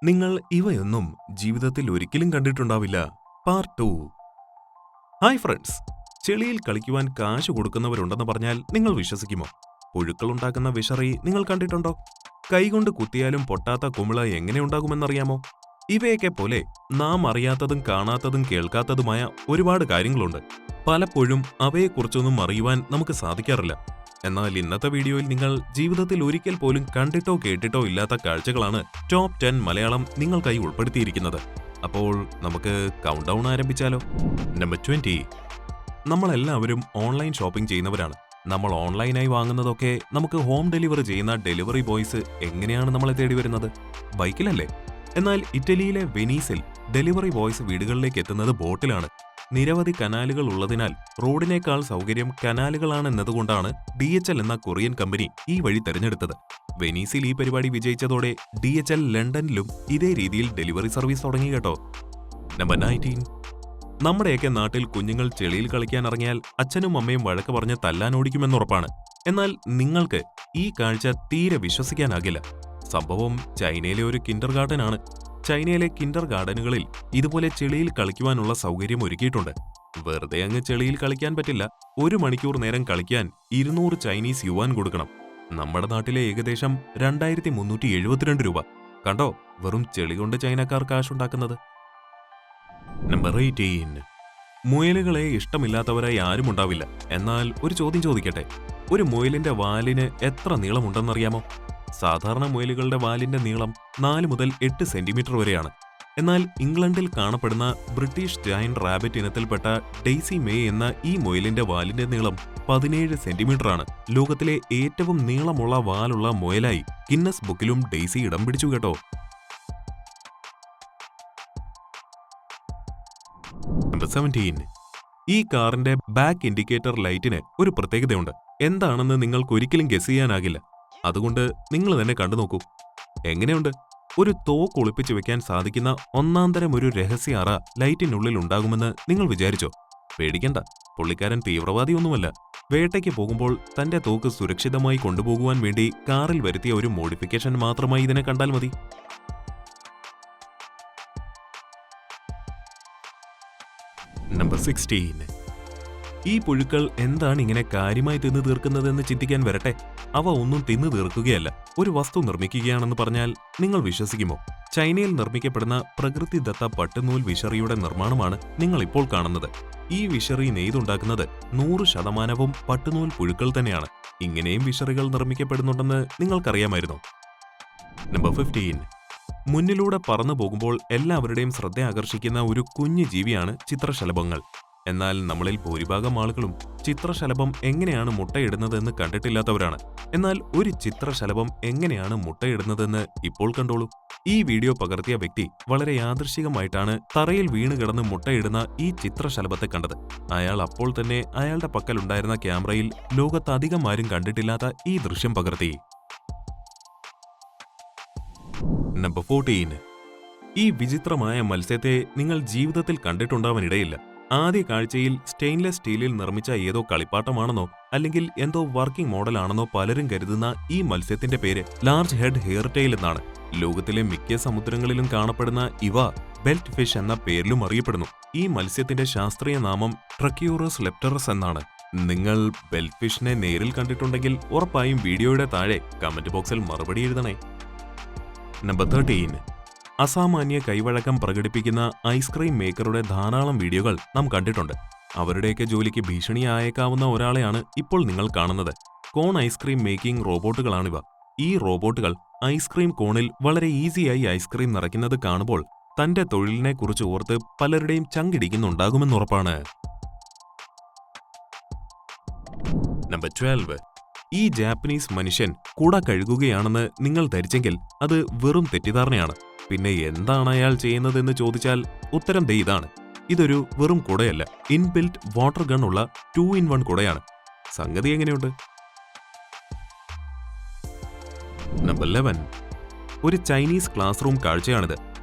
നിങ്ങൾ ഇവയൊന്നും ജീവിതത്തിൽ ഒരിക്കലും കണ്ടിട്ടുണ്ടാവില്ല. പാർട്ട് 2. ഹായ് ഫ്രണ്ട്സ്, ചെളിയിൽ കളിക്കുവാൻ കാശ് കൊടുക്കുന്നവരുണ്ടെന്ന് പറഞ്ഞാൽ നിങ്ങൾ വിശ്വസിക്കുമോ? പുഴുക്കളുണ്ടാക്കുന്ന വിഷറി നിങ്ങൾ കണ്ടിട്ടുണ്ടോ? കൈകൊണ്ട് കുത്തിയാലും പൊട്ടാത്ത കുമിള എങ്ങനെ ഉണ്ടാകുമെന്നറിയാമോ? ഇവയൊക്കെ പോലെ നാം അറിയാത്തതും കാണാത്തതും കേൾക്കാത്തതുമായ ഒരുപാട് കാര്യങ്ങളുണ്ട്. പലപ്പോഴും അവയെക്കുറിച്ചൊന്നും അറിയുവാൻ നമുക്ക് സാധിക്കാറില്ല. എന്നാൽ ഇന്നത്തെ വീഡിയോയിൽ നിങ്ങൾ ജീവിതത്തിൽ ഒരിക്കൽ പോലും കണ്ടിട്ടോ കേട്ടിട്ടോ ഇല്ലാത്ത കാഴ്ചകളാണ് ടോപ്പ് 10 മലയാളം നിങ്ങൾക്കായി ഉൾപ്പെടുത്തിയിരിക്കുന്നത്. അപ്പോൾ നമുക്ക് കൗണ്ട് ഡൗൺ ആരംഭിച്ചാലോ? നമ്പർ 20. നമ്മളെല്ലാവരും ഓൺലൈൻ ഷോപ്പിംഗ് ചെയ്യുന്നവരാണ്. നമ്മൾ ഓൺലൈനായി വാങ്ങുന്നതൊക്കെ നമുക്ക് ഹോം ഡെലിവറി ചെയ്യുന്ന ഡെലിവറി ബോയ്സ് എങ്ങനെയാണ് നമ്മളെ തേടി വരുന്നത്? ബൈക്കിലല്ലേ? എന്നാൽ ഇറ്റലിയിലെ വെനീസിൽ ഡെലിവറി ബോയ്സ് വീടുകളിലേക്ക് എത്തുന്നത് ബോട്ടിലാണ്. നിരവധി കനാലുകൾ ഉള്ളതിനാൽ റോഡിനേക്കാൾ സൗകര്യം കനാലുകളാണെന്നതുകൊണ്ടാണ് DHL എന്ന കൊറിയൻ കമ്പനി ഈ വഴി തെരഞ്ഞെടുത്തത്. വെനീസിൽ ഈ പരിപാടി വിജയിച്ചതോടെ DHL ലണ്ടനിലും ഇതേ രീതിയിൽ ഡെലിവറി സർവീസ് തുടങ്ങി കേട്ടോ. നമ്പർ 19. നമ്മുടെയൊക്കെ നാട്ടിൽ കുഞ്ഞുങ്ങൾ ചെളിയിൽ കളിക്കാൻ ഇറങ്ങിയാൽ അച്ഛനും അമ്മയും വഴക്ക് പറഞ്ഞ് തല്ലാനോടിക്കുമെന്നുറപ്പാണ്. എന്നാൽ നിങ്ങൾക്ക് ഈ കാഴ്ച തീരെ വിശ്വസിക്കാനാകില്ല. സംഭവം ചൈനയിലെ ഒരു കിൻഡർ ഗാർഡൻ ആണ്. ചൈനയിലെ കിൻഡർ ഗാർഡനുകളിൽ ഇതുപോലെ ചെളിയിൽ കളിക്കുവാനുള്ള സൗകര്യം ഒരുക്കിയിട്ടുണ്ട്. വെറുതെ അങ്ങ് ചെളിയിൽ കളിക്കാൻ പറ്റില്ല. 1 മണിക്കൂർ നേരം കളിക്കാൻ 200 ചൈനീസ് യുവാൻ കൊടുക്കണം. നമ്മുടെ നാട്ടിലെ ഏകദേശം 2372 രൂപ. കണ്ടോ, വെറും ചെളി കൊണ്ട് ചൈനക്കാർ കാശുണ്ടാക്കുന്നത്. നമ്പർ 18. മുയലുകളെ ഇഷ്ടമില്ലാത്തവരായി ആരും ഉണ്ടാവില്ല. എന്നാൽ ഒരു ചോദ്യം ചോദിക്കട്ടെ, ഒരു മുയലിന്റെ വാലിന് എത്ര നീളമുണ്ടെന്നറിയാമോ? സാധാരണ മുയലുകളുടെ വാലിന്റെ നീളം 4 മുതൽ 8 സെന്റിമീറ്റർ വരെയാണ്. എന്നാൽ ഇംഗ്ലണ്ടിൽ കാണപ്പെടുന്ന ബ്രിട്ടീഷ് ജയന്റ് റാബിറ്റ് ഇനത്തിൽപ്പെട്ട ഡെയ്സി മേ എന്ന ഈ മുയലിന്റെ വാലിന്റെ നീളം 17 സെന്റിമീറ്ററാണ്. ലോകത്തിലെ ഏറ്റവും നീളമുള്ള വാലുള്ള മുയലായി ഗിന്നസ് ബുക്കിലും ഡെയ്സി ഇടം പിടിച്ചു കേട്ടോ. നമ്പർ 17. ഈ കാറിന്റെ ബാക്ക് ഇൻഡിക്കേറ്റർ ലൈറ്റിന് ഒരു പ്രത്യേകതയുണ്ട്. എന്താണെന്ന് നിങ്ങൾക്ക് ഒരിക്കലും ഗസ് ചെയ്യാനാകില്ല. അതുകൊണ്ട് നിങ്ങൾ തന്നെ കണ്ടു നോക്കൂ. എങ്ങനെയുണ്ട്? ഒരു തോക്ക് ഒളിപ്പിച്ചു വെക്കാൻ സാധിക്കുന്ന ഒന്നാന്തരം ഒരു രഹസ്യ അറ ലൈറ്റിനുള്ളിൽ ഉണ്ടാകുമെന്ന് നിങ്ങൾ വിചാരിച്ചോ? പേടിക്കണ്ട, പുള്ളിക്കാരൻ തീവ്രവാദിയൊന്നുമല്ല. വേട്ടയ്ക്ക് പോകുമ്പോൾ തന്റെ തോക്ക് സുരക്ഷിതമായി കൊണ്ടുപോകുവാൻ വേണ്ടി കാറിൽ വരുത്തിയ ഒരു മോഡിഫിക്കേഷൻ മാത്രമായി ഇതിനെ കണ്ടാൽ മതി. നമ്പർ 16. ഈ പുഴുക്കൾ എന്താണ് ഇങ്ങനെ കാര്യമായി തിന്നു തീർക്കുന്നതെന്ന് ചിന്തിക്കാൻ വരട്ടെ. അവ ഒന്നും തിന്നു തീർക്കുകയല്ല, ഒരു വസ്തു നിർമ്മിക്കുകയാണെന്ന് പറഞ്ഞാൽ നിങ്ങൾ വിശ്വസിക്കുമോ? ചൈനയിൽ നിർമ്മിക്കപ്പെടുന്ന പ്രകൃതിദത്ത പട്ടുനൂൽ വിഷറിയുടെ നിർമ്മാണമാണ് നിങ്ങൾ ഇപ്പോൾ കാണുന്നത്. ഈ വിഷറി നെയ്തുണ്ടാക്കുന്നത് 100% പട്ടുനൂൽ പുഴുക്കൾ തന്നെയാണ്. ഇങ്ങനെയും വിഷറികൾ നിർമ്മിക്കപ്പെടുന്നുണ്ടെന്ന് നിങ്ങൾക്കറിയാമായിരുന്നോ? നമ്പർ 15. മുന്നിലൂടെ പറന്നു പോകുമ്പോൾ എല്ലാവരുടെയും ശ്രദ്ധ ആകർഷിക്കുന്ന ഒരു കുഞ്ഞു ജീവിയാണ് ചിത്രശലഭങ്ങൾ. എന്നാൽ നമ്മളിൽ ഭൂരിഭാഗം ആളുകളും ചിത്രശലഭം എങ്ങനെയാണ് മുട്ടയിടുന്നതെന്ന് കണ്ടിട്ടില്ലാത്തവരാണ്. എന്നാൽ ഒരു ചിത്രശലഭം എങ്ങനെയാണ് മുട്ടയിടുന്നതെന്ന് ഇപ്പോൾ കണ്ടോളൂ. ഈ വീഡിയോ പകർത്തിയ വ്യക്തി വളരെ യാദൃശ്ചികമായിട്ടാണ് തറയിൽ വീണ് കിടന്ന് മുട്ടയിടുന്ന ഈ ചിത്രശലഭത്തെ കണ്ടത്. അയാൾ അപ്പോൾ തന്നെ അയാളുടെ പക്കലുണ്ടായിരുന്ന ക്യാമറയിൽ ലോകത്ത് അധികം ആരും കണ്ടിട്ടില്ലാത്ത ഈ ദൃശ്യം പകർത്തി. നമ്പർ 14. ഈ വിചിത്രമായ മത്സ്യത്തെ നിങ്ങൾ ജീവിതത്തിൽ കണ്ടിട്ടുണ്ടാവാനിടയില്ല. ആദ്യ കാഴ്ചയിൽ സ്റ്റെയിൻലെസ് സ്റ്റീലിൽ നിർമ്മിച്ച ഏതോ കളിപ്പാട്ടമാണെന്നോ അല്ലെങ്കിൽ എന്തോ വർക്കിംഗ് മോഡലാണെന്നോ പലരും കരുതുന്ന ഈ മത്സ്യത്തിന്റെ പേര് ലാർജ് ഹെഡ് ഹെയർടെയിൽ എന്നാണ്. ലോകത്തിലെ മിക്ക സമുദ്രങ്ങളിലും കാണപ്പെടുന്ന ഇവ ബെൽറ്റ് ഫിഷ് എന്ന പേരിലും അറിയപ്പെടുന്നു. ഈ മത്സ്യത്തിന്റെ ശാസ്ത്രീയ നാമം ട്രക്കിയോറസ് ലെപ്റ്ററസ് എന്നാണ്. നിങ്ങൾ ബെൽറ്റ് ഫിഷിനെ നേരിൽ കണ്ടിട്ടുണ്ടെങ്കിൽ ഉറപ്പായും വീഡിയോയുടെ താഴെ കമന്റ് ബോക്സിൽ മറുപടി എഴുതണേ. നമ്പർ 13. അസാമാന്യ കൈവഴക്കം പ്രകടിപ്പിക്കുന്ന ഐസ്ക്രീം മേക്കറുടെ ധാരാളം വീഡിയോകൾ നാം കണ്ടിട്ടുണ്ട്. അവരുടെയൊക്കെ ജോലിക്ക് ഭീഷണിയായേക്കാവുന്ന ഒരാളെയാണ് ഇപ്പോൾ നിങ്ങൾ കാണുന്നത്. കോൺ ഐസ്ക്രീം മേക്കിംഗ് റോബോട്ടുകളാണിവ. ഈ റോബോട്ടുകൾ ഐസ്ക്രീം കോണിൽ വളരെ ഈസിയായി ഐസ്ക്രീം നിറയ്ക്കുന്നത് കാണുമ്പോൾ തന്റെ തൊഴിലിനെ കുറിച്ച് ഓർത്ത് പലരുടെയും ചങ്കിടിക്കുന്നുണ്ടാകുമെന്നുറപ്പാണ്. നമ്പർ 12. ഈ ജാപ്പനീസ് മനുഷ്യൻ കുട കഴുകുകയാണെന്ന് നിങ്ങൾ ധരിച്ചെങ്കിൽ അത് വെറും തെറ്റിദ്ധാരണയാണ്. പിന്നെ എന്താണ് അയാൾ ചെയ്യുന്നതെന്ന് ചോദിച്ചാൽ ഉത്തരം ദേ ഇതാണ്. ഇതൊരു വെറും കുടയല്ല, ഇൻബിൽറ്റ് വാട്ടർ ഗൺ ഉള്ള 2-in-1 കുടയാണ്. സംഗതി എങ്ങനെയുണ്ട്? നമ്പർ 11. ഒരു ചൈനീസ് ക്ലാസ് റൂം കാഴ്ചയാണിത്.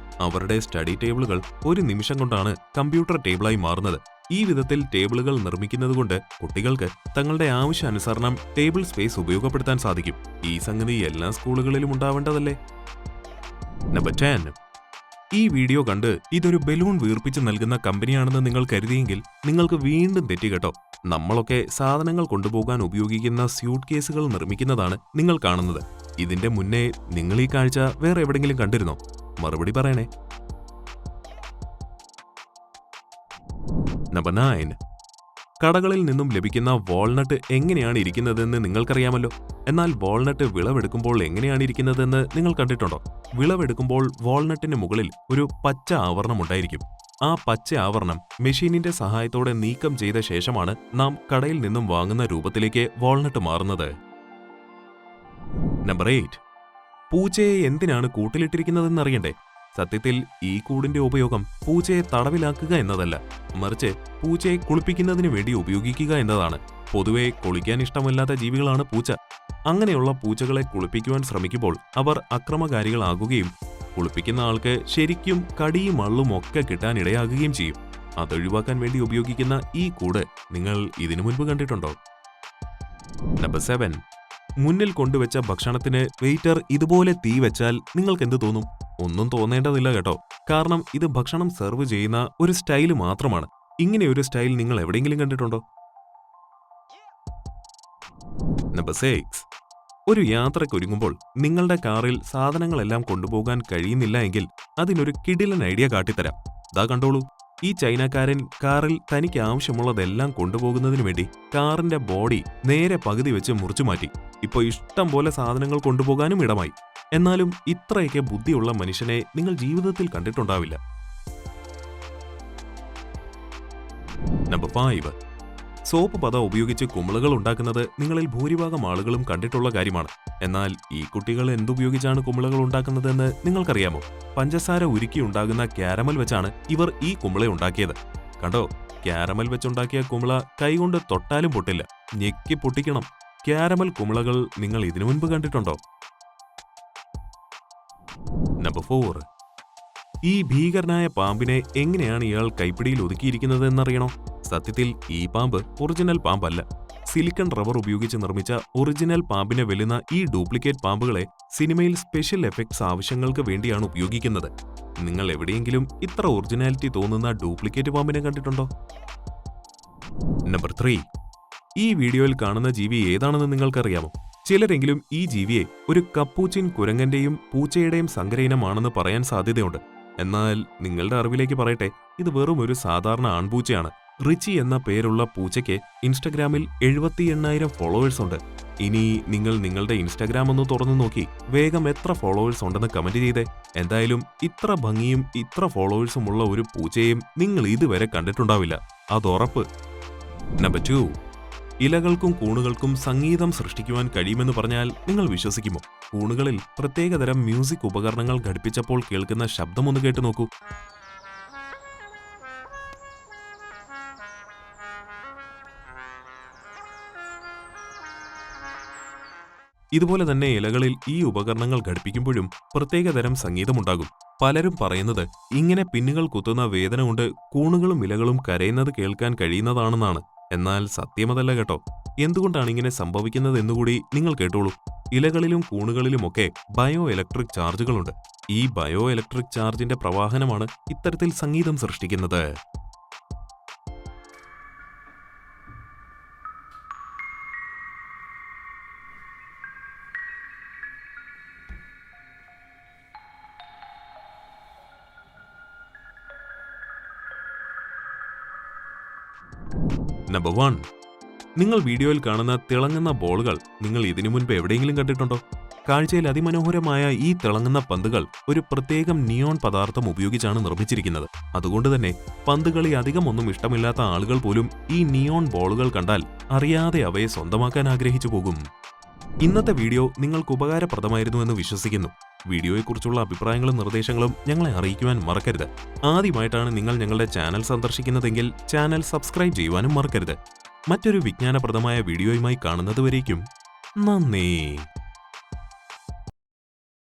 അവരുടെ സ്റ്റഡി ടേബിളുകൾ ഒരു നിമിഷം കൊണ്ടാണ് കമ്പ്യൂട്ടർ ടേബിളായി മാറുന്നത്. ഈ വിധത്തിൽ ടേബിളുകൾ നിർമ്മിക്കുന്നതുകൊണ്ട് കുട്ടികൾക്ക് തങ്ങളുടെ ആവശ്യാനുസരണം ടേബിൾ സ്പേസ് ഉപയോഗപ്പെടുത്താൻ സാധിക്കും. ഈ സംഗതി എല്ലാ സ്കൂളുകളിലും ഉണ്ടാവേണ്ടതല്ലേ? നമ്പർ 10. ഈ വീഡിയോ കണ്ട് ഇതൊരു ബലൂൺ വീർപ്പിച്ച് നൽകുന്ന കമ്പനിയാണെന്ന് നിങ്ങൾ കരുതിയെങ്കിൽ നിങ്ങൾക്ക് വീണ്ടും തെറ്റി കേട്ടോ. നമ്മളൊക്കെ സാധനങ്ങൾ കൊണ്ടുപോകാൻ ഉപയോഗിക്കുന്ന സ്യൂട്ട് കേസുകൾ നിർമ്മിക്കുന്നതാണ് നിങ്ങൾ കാണുന്നത്. ഇതിന്റെ മുന്നേ നിങ്ങൾ ഈ കാഴ്ച വേറെ എവിടെങ്കിലും കണ്ടിരുന്നോ? മറുപടി പറയണേ. നമ്പർ 9. കടകളിൽ നിന്നും ലഭിക്കുന്ന വാൾനട്ട് എങ്ങനെയാണ് ഇരിക്കുന്നതെന്ന് നിങ്ങൾക്കറിയാമല്ലോ. എന്നാൽ വാൾനട്ട് വിളവെടുക്കുമ്പോൾ എങ്ങനെയാണ് ഇരിക്കുന്നതെന്ന് നിങ്ങൾ കണ്ടിട്ടുണ്ടോ? വിളവെടുക്കുമ്പോൾ വാൾനട്ടിന് മുകളിൽ ഒരു പച്ച ആവരണം ഉണ്ടായിരിക്കും. ആ പച്ച ആവരണം മെഷീനിന്റെ സഹായത്തോടെ നീക്കം ചെയ്ത ശേഷമാണ് നാം കടയിൽ നിന്നും വാങ്ങുന്ന രൂപത്തിലേക്ക് വാൾനട്ട് മാറുന്നത്. നമ്പർ 8. പൂച്ചയെ എന്തിനാണ് കൂട്ടിലിട്ടിരിക്കുന്നതെന്ന് അറിയണ്ടേ? സത്യത്തിൽ ഈ കൂടിന്റെ ഉപയോഗം പൂച്ചയെ തടവിലാക്കുക എന്നതല്ല, മറിച്ച് പൂച്ചയെ കുളിപ്പിക്കുന്നതിന് വേണ്ടി ഉപയോഗിക്കുക എന്നതാണ്. പൊതുവെ കുളിക്കാൻ ഇഷ്ടമല്ലാത്ത ജീവികളാണ് പൂച്ച. അങ്ങനെയുള്ള പൂച്ചകളെ കുളിപ്പിക്കുവാൻ ശ്രമിക്കുമ്പോൾ അവർ അക്രമകാരികളാകുകയും കുളിപ്പിക്കുന്ന ആൾക്ക് ശരിക്കും കടിയും അള്ളും ഒക്കെ കിട്ടാനിടയാകുകയും ചെയ്യും. അതൊഴിവാക്കാൻ വേണ്ടി ഉപയോഗിക്കുന്ന ഈ കൂട് നിങ്ങൾ ഇതിനു മുൻപ് കണ്ടിട്ടുണ്ടോ? നമ്പർ 7. മുന്നിൽ കൊണ്ടുവച്ച ഭക്ഷണത്തിന് വെയിറ്റർ ഇതുപോലെ തീ വെച്ചാൽ നിങ്ങൾക്ക് എന്ത് തോന്നും? ഒന്നും തോന്നേണ്ടതില്ല കേട്ടോ. കാരണം ഇത് ഭക്ഷണം സെർവ് ചെയ്യുന്ന ഒരു സ്റ്റൈല് മാത്രമാണ്. ഇങ്ങനെ ഒരു സ്റ്റൈൽ നിങ്ങൾ എവിടെയെങ്കിലും കണ്ടിട്ടുണ്ടോ? നമ്പർ 6. ഒരു യാത്രയ്ക്കൊരുങ്ങുമ്പോൾ നിങ്ങളുടെ കാറിൽ സാധനങ്ങളെല്ലാം കൊണ്ടുപോകാൻ കഴിയുന്നില്ല എങ്കിൽ അതിനൊരു കിടിലൻ ഐഡിയ കാട്ടിത്തരാം. ദാ കണ്ടോളൂ. ഈ ചൈനക്കാരൻ കാറിൽ തനിക്ക് ആവശ്യമുള്ളതെല്ലാം കൊണ്ടുപോകുന്നതിന് വേണ്ടി കാറിന്റെ ബോഡി നേരെ പകുതി വെച്ച് മുറിച്ചു മാറ്റി. ഇപ്പോൾ ഇഷ്ടം പോലെ സാധനങ്ങൾ കൊണ്ടുപോകാനും ഇടമായി. എന്നാലും ഇത്രയൊക്കെ ബുദ്ധിയുള്ള മനുഷ്യനെ നിങ്ങൾ ജീവിതത്തിൽ കണ്ടിട്ടുണ്ടാവില്ല. നമ്പർ 5. സോപ്പ് പത ഉപയോഗിച്ച് കുമിളകൾ ഉണ്ടാക്കുന്നത് നിങ്ങളിൽ ഭൂരിഭാഗം ആളുകളും കണ്ടിട്ടുള്ള കാര്യമാണ്. എന്നാൽ ഈ കുട്ടികൾ എന്തുപയോഗിച്ചാണ് കുമിളകൾ ഉണ്ടാക്കുന്നതെന്ന് നിങ്ങൾക്കറിയാമോ? പഞ്ചസാര ഉരുക്കി ഉണ്ടാകുന്ന ക്യാരമൽ വെച്ചാണ് ഇവർ ഈ കുമിള ഉണ്ടാക്കിയത്. കണ്ടോ, ക്യാരമൽ വെച്ചുണ്ടാക്കിയ കുമിള കൈകൊണ്ട് തൊട്ടാലും പൊട്ടില്ല, ഞെക്കി പൊട്ടിക്കണം. ക്യാരമൽ കുമിളകൾ നിങ്ങൾ ഇതിനു മുൻപ് കണ്ടിട്ടുണ്ടോ? നമ്പർ 4. ഈ ഭീകരനായ പാമ്പിനെ എങ്ങനെയാണ് ഇയാൾ കൈപ്പിടിയിൽ ഒതുക്കിയിരിക്കുന്നത് എന്നറിയണോ? സത്യത്തിൽ ഈ പാമ്പ് ഒറിജിനൽ പാമ്പല്ല. സിലിക്കൺ റബ്ബർ ഉപയോഗിച്ച് നിർമ്മിച്ച ഒറിജിനൽ പാമ്പിനെ വെല്ലുന്ന ഈ ഡ്യൂപ്ലിക്കേറ്റ് പാമ്പുകളെ സിനിമയിൽ സ്പെഷ്യൽ എഫക്ട്സ് ആവശ്യങ്ങൾക്ക് വേണ്ടിയാണ് ഉപയോഗിക്കുന്നത്. നിങ്ങൾ എവിടെയെങ്കിലും ഇത്ര ഒറിജിനാലിറ്റി തോന്നുന്ന ഡ്യൂപ്ലിക്കേറ്റ് പാമ്പിനെ കണ്ടിട്ടുണ്ടോ? നമ്പർ 3. ഈ വീഡിയോയിൽ കാണുന്ന ജീവി ഏതാണെന്ന് നിങ്ങൾക്കറിയാമോ? ചിലരെങ്കിലും ഈ ജീവിയെ ഒരു കപ്പൂച്ചിൻ കുരങ്ങന്റെയും പൂച്ചയുടെയും സങ്കരയിനമാണെന്ന് പറയാൻ സാധ്യതയുണ്ട്. എന്നാൽ നിങ്ങളുടെ അറിവിലേക്ക് പറയട്ടെ, ഇത് വെറും ഒരു സാധാരണ ആൺപൂച്ചയാണ്. റിച്ചി എന്ന പേരുള്ള പൂച്ചയ്ക്ക് ഇൻസ്റ്റഗ്രാമിൽ 78,000 ഫോളോവേഴ്സ് ഉണ്ട്. ഇനി നിങ്ങൾ നിങ്ങളുടെ ഇൻസ്റ്റഗ്രാം ഒന്ന് തുറന്നു നോക്കി വേഗം എത്ര ഫോളോവേഴ്സ് ഉണ്ടെന്ന് കമന്റ് ചെയ്തേ. എന്തായാലും ഇത്ര ഭംഗിയും ഇത്ര ഫോളോവേഴ്സുമുള്ള ഒരു പൂച്ചയും നിങ്ങൾ ഇതുവരെ കണ്ടിട്ടുണ്ടാവില്ല, അതുറപ്പ്. നമ്പർ 2. ഇലകൾക്കും കൂണുകൾക്കും സംഗീതം സൃഷ്ടിക്കുവാൻ കഴിയുമെന്ന് പറഞ്ഞാൽ നിങ്ങൾ വിശ്വസിക്കുമോ? കൂണുകളിൽ പ്രത്യേകതരം മ്യൂസിക് ഉപകരണങ്ങൾ ഘടിപ്പിച്ചപ്പോൾ കേൾക്കുന്ന ശബ്ദമൊന്ന് കേട്ടു നോക്കൂ. ഇതുപോലെ തന്നെ ഇലകളിൽ ഈ ഉപകരണങ്ങൾ ഘടിപ്പിക്കുമ്പോഴും പ്രത്യേകതരം സംഗീതമുണ്ടാകും. പലരും പറയുന്നത് ഇങ്ങനെ പിന്നുകൾ കുത്തുന്ന വേദന കൊണ്ട് കൂണുകളും ഇലകളും കരയുന്നത് കേൾക്കാൻ കഴിയുന്നതാണെന്നാണ്. എന്നാൽ സത്യമതല്ല കേട്ടോ. എന്തുകൊണ്ടാണ് ഇങ്ങനെ സംഭവിക്കുന്നത് എന്നുകൂടി നിങ്ങൾ കേട്ടോളൂ. ഇലകളിലും കൂണുകളിലുമൊക്കെ ബയോ ഇലക്ട്രിക് ചാർജുകളുണ്ട്. ഈ ബയോ ഇലക്ട്രിക് ചാർജിന്റെ പ്രവാഹനമാണ് ഇത്തരത്തിൽ സംഗീതം സൃഷ്ടിക്കുന്നത്. നമ്പർ 1. നിങ്ങൾ വീഡിയോയിൽ കാണുന്ന തിളങ്ങുന്ന ബോളുകൾ നിങ്ങൾ ഇതിനു മുൻപ് എവിടെയെങ്കിലും കണ്ടിട്ടുണ്ടോ? കാഴ്ചയിൽ അതിമനോഹരമായ ഈ തിളങ്ങുന്ന പന്തുകൾ ഒരു പ്രത്യേകം നിയോൺ പദാർത്ഥം ഉപയോഗിച്ചാണ് നിർമ്മിച്ചിരിക്കുന്നത്. അതുകൊണ്ട് തന്നെ പന്തുകളി അധികമൊന്നും ഇഷ്ടമില്ലാത്ത ആളുകൾ പോലും ഈ നിയോൺ ബോളുകൾ കണ്ടാൽ അറിയാതെ അവയെ സ്വന്തമാക്കാൻ ആഗ്രഹിച്ചു പോകും. ഇന്നത്തെ വീഡിയോ നിങ്ങൾക്ക് ഉപകാരപ്രദമായിരുന്നു എന്ന് വിശ്വസിക്കുന്നു. വീഡിയോയെക്കുറിച്ചുള്ള അഭിപ്രായങ്ങളും നിർദ്ദേശങ്ങളും ഞങ്ങളെ അറിയിക്കുവാൻ മറക്കരുത്. ആദ്യമായിട്ടാണ് നിങ്ങൾ ഞങ്ങളുടെ ചാനൽ സന്ദർശിക്കുന്നതെങ്കിൽ ചാനൽ സബ്സ്ക്രൈബ് ചെയ്യുവാനും മറക്കരുത്. മറ്റൊരു വിജ്ഞാനപ്രദമായ വീഡിയോയുമായി കാണുന്നതുവരേക്കും നന്ദി.